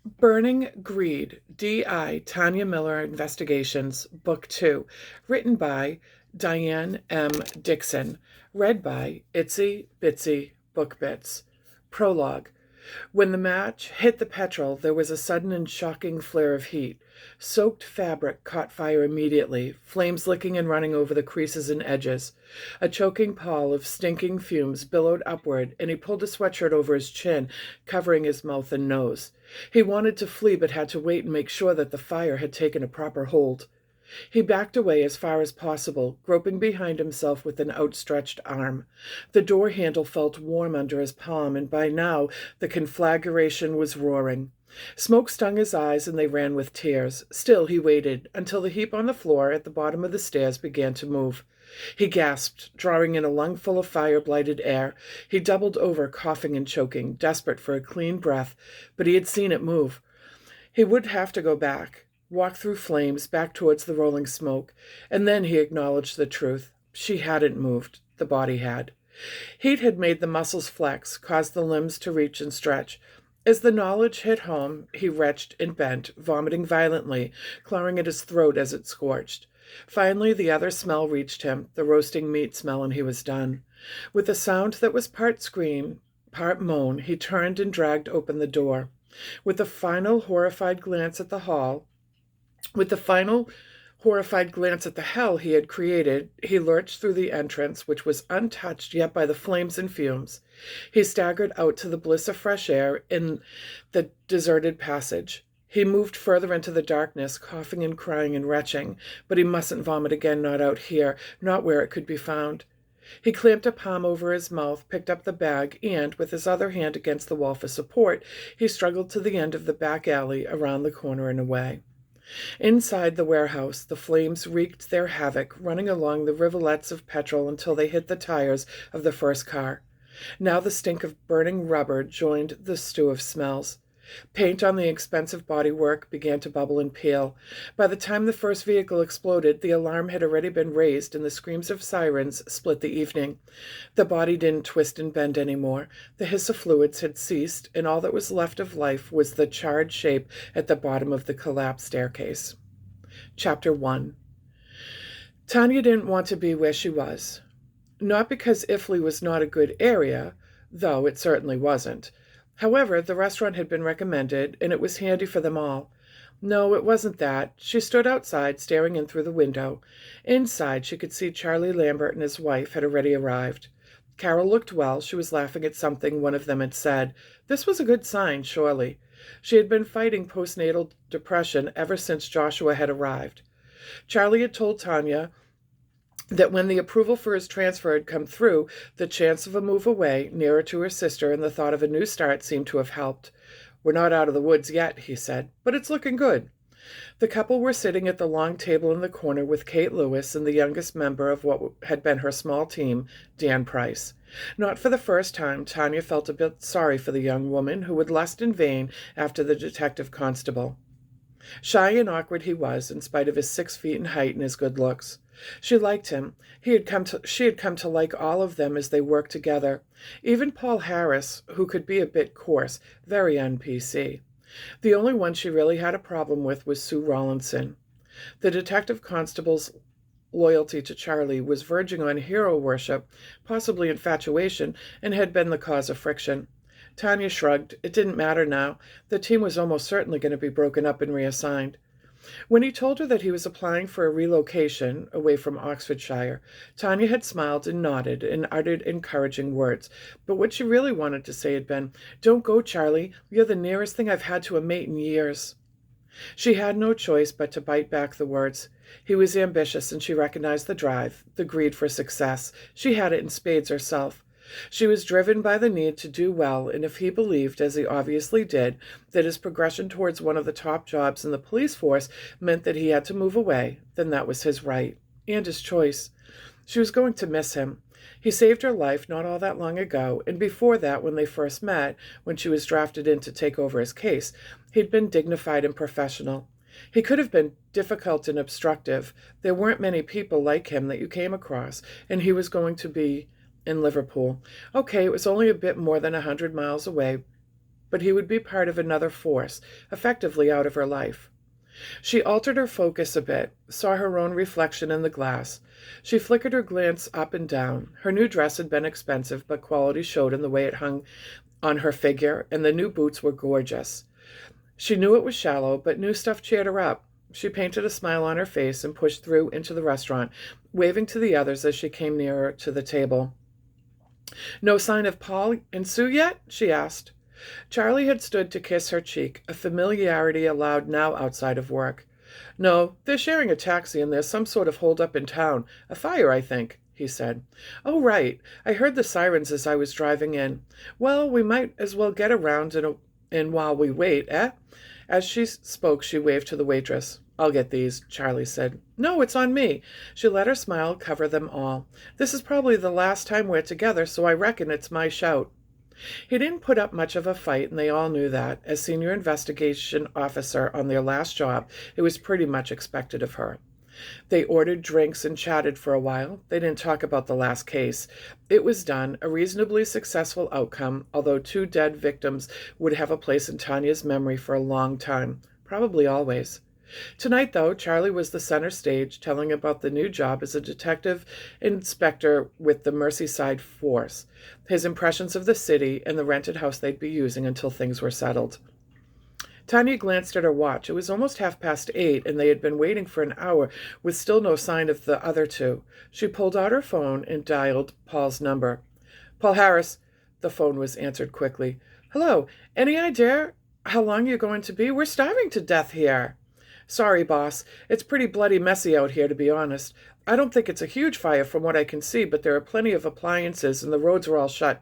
Burning Greed, D.I. Tanya Miller Investigations, Book 2, written by Diane M. Dickson, read by Itsy, Bitsy, Book Bits. Prologue. When the match hit the petrol, there was a sudden and shocking flare of heat. Soaked fabric caught fire immediately, flames licking and running over the creases and edges. A choking pall of stinking fumes billowed upward, and he pulled a sweatshirt over his chin, covering his mouth and nose. He wanted to flee, but had to wait and make sure that the fire had taken a proper hold. He backed away as far as possible, groping behind himself with an outstretched arm. The door handle felt warm under his palm, and by now the conflagration was roaring. Smoke stung his eyes, and they ran with tears. Still he waited, until the heap on the floor at the bottom of the stairs began to move. He gasped, drawing in a lungful of fire-blighted air. He doubled over, coughing and choking, desperate for a clean breath, but he had seen it move. He would have to go back. Walked through flames, back towards the rolling smoke, and then he acknowledged the truth. She hadn't moved. The body had. Heat had made the muscles flex, caused the limbs to reach and stretch. As the knowledge hit home, he retched and bent, vomiting violently, clawing at his throat as it scorched. Finally, the other smell reached him, the roasting meat smell, and he was done. With a sound that was part scream, part moan, he turned and dragged open the door. With a final horrified glance at the hell he had created, he lurched through the entrance, which was untouched yet by the flames and fumes. He staggered out to the bliss of fresh air in the deserted passage. He moved further into the darkness, coughing and crying and retching, but he mustn't vomit again, not out here, not where it could be found. He clamped a palm over his mouth, picked up the bag, and, with his other hand against the wall for support, he struggled to the end of the back alley, around the corner and away. Inside the warehouse, the flames wreaked their havoc, running along the rivulets of petrol until they hit the tires of the first car. Now the stink of burning rubber joined the stew of smells. Paint on the expensive bodywork began to bubble and peel. By the time the first vehicle exploded, the alarm had already been raised, and the screams of sirens split the evening. The body didn't twist and bend anymore. The hiss of fluids had ceased, and all that was left of life was the charred shape at the bottom of the collapsed staircase. Chapter 1. Tanya didn't want to be where she was. Not because Ifley was not a good area, though it certainly wasn't. However, the restaurant had been recommended, and it was handy for them all. No, it wasn't that. She stood outside, staring in through the window. Inside, she could see Charlie Lambert and his wife had already arrived. Carol looked well. She was laughing at something one of them had said. This was a good sign, surely. She had been fighting postnatal depression ever since Joshua had arrived. Charlie had told Tanya that when the approval for his transfer had come through, the chance of a move away, nearer to her sister, and the thought of a new start seemed to have helped. "We're not out of the woods yet," he said, "but it's looking good." The couple were sitting at the long table in the corner with Kate Lewis and the youngest member of what had been her small team, Dan Price. Not for the first time, Tanya felt a bit sorry for the young woman who had lust in vain after the detective constable. Shy and awkward he was, in spite of his 6 feet in height and his good looks. She liked him. She had come to like all of them as they worked together. Even Paul Harris, who could be a bit coarse, very un-PC. The only one she really had a problem with was Sue Rawlinson. The detective constable's loyalty to Charlie was verging on hero worship, possibly infatuation, and had been the cause of friction. Tanya shrugged. It didn't matter now. The team was almost certainly going to be broken up and reassigned. When he told her that he was applying for a relocation away from Oxfordshire, Tanya had smiled and nodded and uttered encouraging words. But what she really wanted to say had been, "Don't go, Charlie. You're the nearest thing I've had to a mate in years." She had no choice but to bite back the words. He was ambitious, and she recognized the drive, the greed for success. She had it in spades herself. She was driven by the need to do well, and if he believed, as he obviously did, that his progression towards one of the top jobs in the police force meant that he had to move away, then that was his right, and his choice. She was going to miss him. He saved her life not all that long ago, and before that, when they first met, when she was drafted in to take over his case, he'd been dignified and professional. He could have been difficult and obstructive. There weren't many people like him that you came across, and he was going to be in Liverpool. Okay, it was only a bit more than 100 miles away, but he would be part of another force, effectively out of her life. She altered her focus a bit, saw her own reflection in the glass. She flickered her glance up and down. Her new dress had been expensive, but quality showed in the way it hung on her figure, and the new boots were gorgeous. She knew it was shallow, but new stuff cheered her up. She painted a smile on her face and pushed through into the restaurant, waving to the others as she came nearer to the table. "No sign of Paul and Sue yet?" she asked. Charlie had stood to kiss her cheek, a familiarity allowed now outside of work. "No, they're sharing a taxi and there's some sort of hold-up in town. A fire, I think," he said. "Oh, right. I heard the sirens as I was driving in. Well, we might as well get around and while we wait, eh?" As she spoke, she waved to the waitress. "I'll get these," Charlie said. "No, it's on me." She let her smile cover them all. "This is probably the last time we're together, so I reckon it's my shout." He didn't put up much of a fight, and they all knew that. As senior investigation officer on their last job, it was pretty much expected of her. They ordered drinks and chatted for a while. They didn't talk about the last case. It was done, a reasonably successful outcome, although 2 dead victims would have a place in Tanya's memory for a long time, probably always. Tonight, though, Charlie was the center stage, telling about the new job as a detective inspector with the Merseyside Force, his impressions of the city, and the rented house they'd be using until things were settled. Tanya glanced at her watch. It was almost 8:30, and they had been waiting for an hour with still no sign of the other 2. She pulled out her phone and dialed Paul's number. "Paul Harris." The phone was answered quickly. "Hello. Any idea how long you're going to be? We're starving to death here." "Sorry, boss. It's pretty bloody messy out here, to be honest. I don't think it's a huge fire from what I can see, but there are plenty of appliances and the roads are all shut.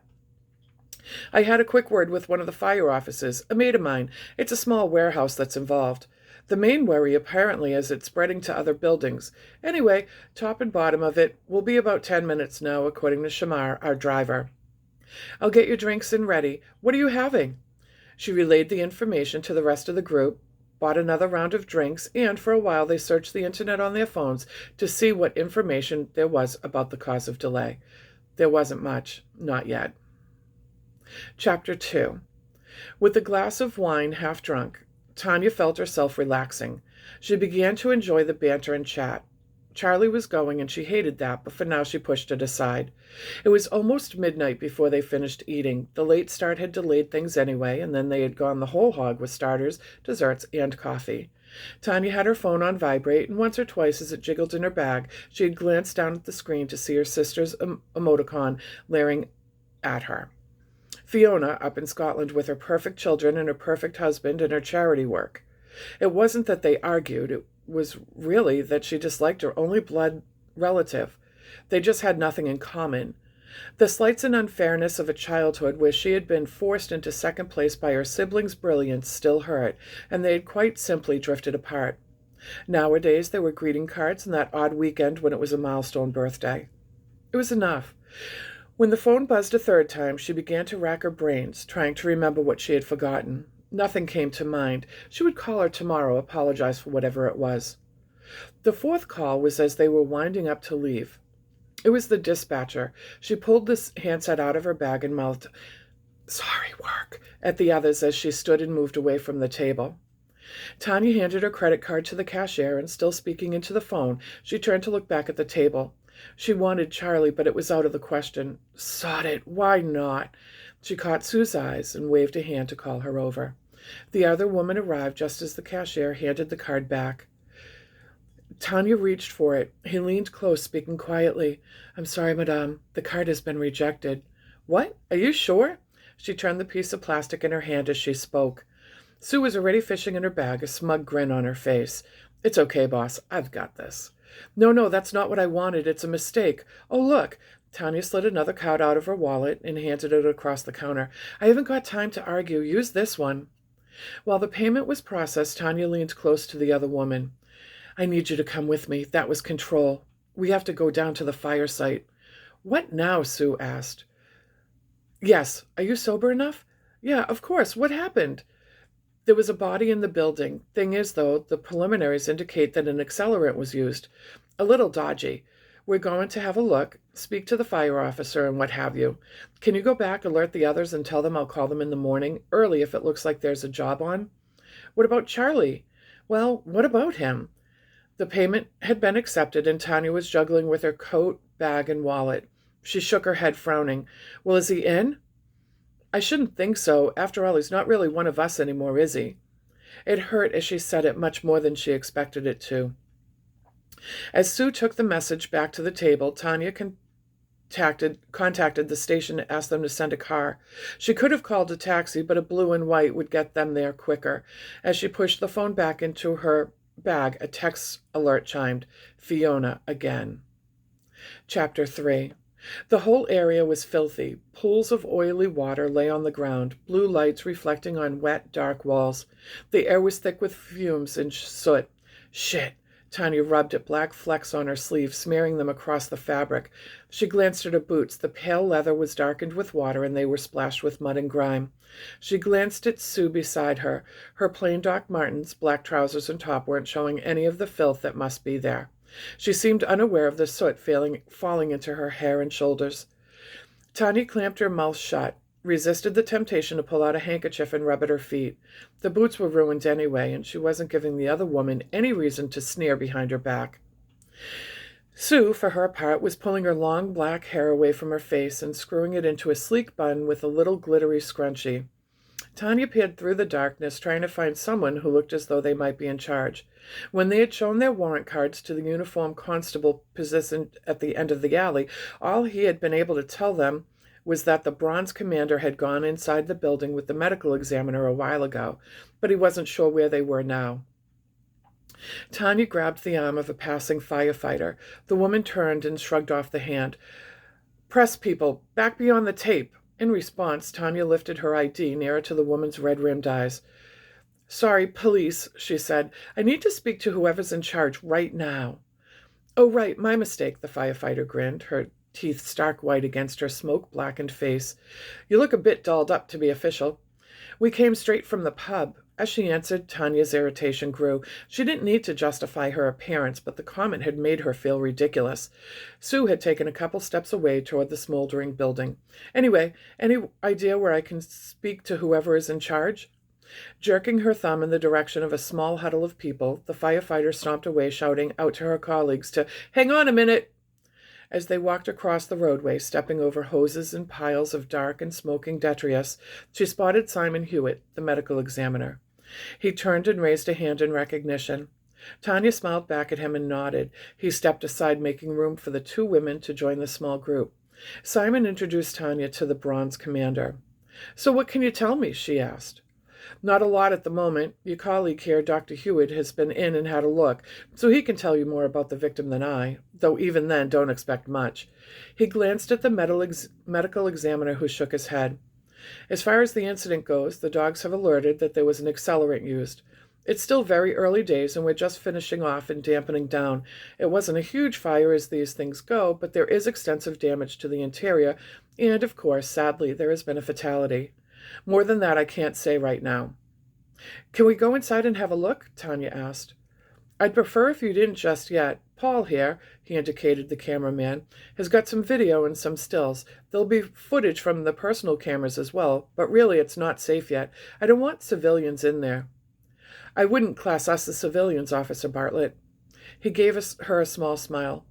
I had a quick word with one of the fire officers, a mate of mine. It's a small warehouse that's involved. The main worry, apparently, is it's spreading to other buildings. Anyway, top and bottom of it will be about 10 minutes now, according to Shamar, our driver." "I'll get your drinks in ready. What are you having?" She relayed the information to the rest of the group, bought another round of drinks, and for a while they searched the internet on their phones to see what information there was about the cause of delay. There wasn't much, not yet. Chapter 2. With a glass of wine half drunk, Tanya felt herself relaxing. She began to enjoy the banter and chat. Charlie was going, and she hated that, but for now she pushed it aside. It was almost midnight before they finished eating. The late start had delayed things anyway, and then they had gone the whole hog with starters, desserts, and coffee. Tanya had her phone on vibrate, and once or twice as it jiggled in her bag, she had glanced down at the screen to see her sister's emoticon leering at her. Fiona, up in Scotland with her perfect children and her perfect husband and her charity work. It wasn't that they argued, it was really that she disliked her only blood relative. They just had nothing in common. The slights and unfairness of a childhood where she had been forced into second place by her siblings' brilliance still hurt, and they had quite simply drifted apart. Nowadays there were greeting cards and that odd weekend when it was a milestone birthday. It was enough. When the phone buzzed a third time, she began to rack her brains, trying to remember what she had forgotten. Nothing came to mind. She would call her tomorrow, apologize for whatever it was. The 4th call was as they were winding up to leave. It was the dispatcher. She pulled this handset out of her bag and mouthed, "Sorry, work," at the others as she stood and moved away from the table. Tanya handed her credit card to the cashier, and still speaking into the phone, she turned to look back at the table. She wanted Charlie, but it was out of the question. Sod it, why not? She caught Sue's eyes and waved a hand to call her over. The other woman arrived just as the cashier handed the card back. Tanya reached for it. He leaned close, speaking quietly. "I'm sorry, madame. The card has been rejected." "What? Are you sure?" She turned the piece of plastic in her hand as she spoke. Sue was already fishing in her bag, a smug grin on her face. "It's okay, boss. I've got this." No, that's not what I wanted. It's a mistake. Oh, look." Tanya slid another card out of her wallet and handed it across the counter. "I haven't got time to argue. Use this one." While the payment was processed, Tanya leaned close to the other woman. "I need you to come with me. That was Control. We have to go down to the fire site." "What now?" Sue asked. "Yes. Are you sober enough?" "Yeah, of course. What happened?" "There was a body in the building. Thing is, though, the preliminaries indicate that an accelerant was used. A little dodgy. We're going to have a look, speak to the fire officer and what have you. Can you go back, alert the others, and tell them I'll call them in the morning, early if it looks like there's a job on? What about Charlie? Well, what about him? The payment had been accepted, and Tanya was juggling with her coat, bag, and wallet. She shook her head, frowning. Well, is he in? I shouldn't think so. After all, he's not really one of us anymore, is he? It hurt as she said it much more than she expected it to. As Sue took the message back to the table, Tanya contacted the station to ask them to send a car. She could have called a taxi, but a blue and white would get them there quicker. As she pushed the phone back into her bag, a text alert chimed. Fiona again. Chapter 3. The whole area was filthy. Pools of oily water lay on the ground, blue lights reflecting on wet, dark walls. The air was thick with fumes and soot. Shit! Tanya rubbed at black flecks on her sleeve, smearing them across the fabric. She glanced at her boots. The pale leather was darkened with water, and they were splashed with mud and grime. She glanced at Sue beside her. Her plain Doc Martens, black trousers and top weren't showing any of the filth that must be there. She seemed unaware of the soot falling into her hair and shoulders. Tanya clamped her mouth shut, resisted the temptation to pull out a handkerchief and rub at her feet. The boots were ruined anyway, and she wasn't giving the other woman any reason to sneer behind her back. Sue, for her part, was pulling her long black hair away from her face and screwing it into a sleek bun with a little glittery scrunchie. Tanya peered through the darkness, trying to find someone who looked as though they might be in charge. When they had shown their warrant cards to the uniformed constable positioned at the end of the alley, all he had been able to tell them was that the bronze commander had gone inside the building with the medical examiner a while ago, but he wasn't sure where they were now. Tanya grabbed the arm of a passing firefighter. The woman turned and shrugged off the hand. Press people, back beyond the tape. In response, Tanya lifted her ID nearer to the woman's red-rimmed eyes. Sorry, police, she said. I need to speak to whoever's in charge right now. Oh, right, my mistake, the firefighter grinned, her teeth stark white against her smoke-blackened face. You look a bit dolled up to be official. We came straight from the pub. As she answered, Tanya's irritation grew. She didn't need to justify her appearance, but the comment had made her feel ridiculous. Sue had taken a couple steps away toward the smoldering building. Anyway, any idea where I can speak to whoever is in charge? Jerking her thumb in the direction of a small huddle of people, the firefighter stomped away, shouting out to her colleagues to hang on a minute. As they walked across the roadway, stepping over hoses and piles of dark and smoking detritus, she spotted Simon Hewitt, the medical examiner. He turned and raised a hand in recognition. Tanya smiled back at him and nodded. He stepped aside, making room for the two women to join the small group. Simon introduced Tanya to the bronze commander. So what can you tell me? She asked. Not a lot at the moment. Your colleague here, Dr. Hewitt, has been in and had a look, so he can tell you more about the victim than I, though even then don't expect much. He glanced at the medical examiner, who shook his head. As far as the incident goes, the dogs have alerted that there was an accelerant used. It's still very early days, and we're just finishing off and dampening down. It wasn't a huge fire as these things go, but there is extensive damage to the interior, and, of course, sadly, there has been a fatality. More than that I can't say right now. Can we go inside and have a look? Tanya asked. I'd prefer if you didn't just yet. Paul here, he indicated the cameraman, has got some video and some stills. There'll be footage from the personal cameras as well, but really it's not safe yet. I don't want civilians in there. I wouldn't class us as civilians, Officer Bartlett. He gave her a small smile.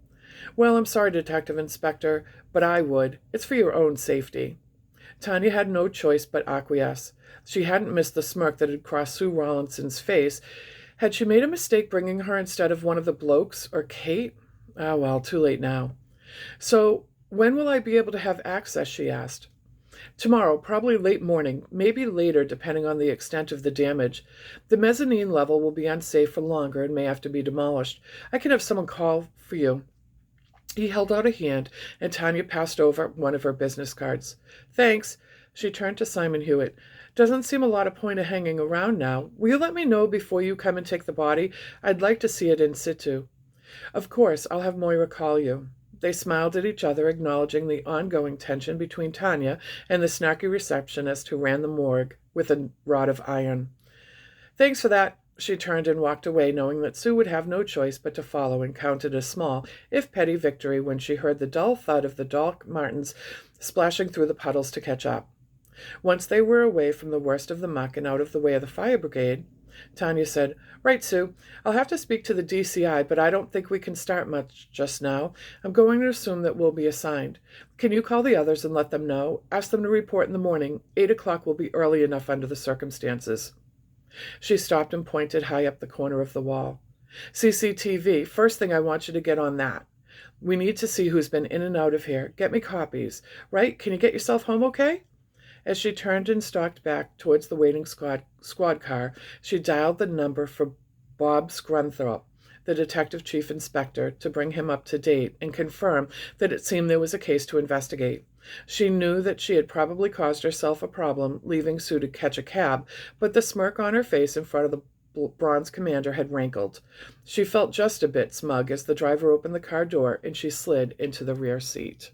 Well, I'm sorry, Detective Inspector, but I would. It's for your own safety. Tanya had no choice but acquiesce. She hadn't missed the smirk that had crossed Sue Rawlinson's face. Had she made a mistake bringing her instead of one of the blokes or Kate? Ah, well, too late now. So, when will I be able to have access, she asked. Tomorrow, probably late morning, maybe later depending on the extent of the damage. The mezzanine level will be unsafe for longer and may have to be demolished. I can have someone call for you. He held out a hand, and Tanya passed over one of her business cards. Thanks. She turned to Simon Hewitt. Doesn't seem a lot of point of hanging around now. Will you let me know before you come and take the body? I'd like to see it in situ. Of course, I'll have Moira call you. They smiled at each other, acknowledging the ongoing tension between Tanya and the snarky receptionist who ran the morgue with a rod of iron. Thanks for that. She turned and walked away, knowing that Sue would have no choice but to follow, and counted a small, if petty, victory when she heard the dull thud of the Doc Martens splashing through the puddles to catch up. Once they were away from the worst of the muck and out of the way of the fire brigade, Tanya said, "Right, Sue. I'll have to speak to the DCI, but I don't think we can start much just now. I'm going to assume that we'll be assigned. Can you call the others and let them know? Ask them to report in the morning. 8 o'clock will be early enough under the circumstances." She stopped and pointed high up the corner of the wall. "CCTV. First thing, I want you to get on that. We need to see who's been in and out of here. Get me copies. Right? Can you get yourself home okay?" As she turned and stalked back towards the waiting squad car, she dialed the number for Bob Scrunthorpe, the detective chief inspector, to bring him up to date and confirm that it seemed there was a case to investigate. She knew that she had probably caused herself a problem leaving Sue to catch a cab, but the smirk on her face in front of the bronze commander had rankled. She felt just a bit smug as the driver opened the car door and she slid into the rear seat.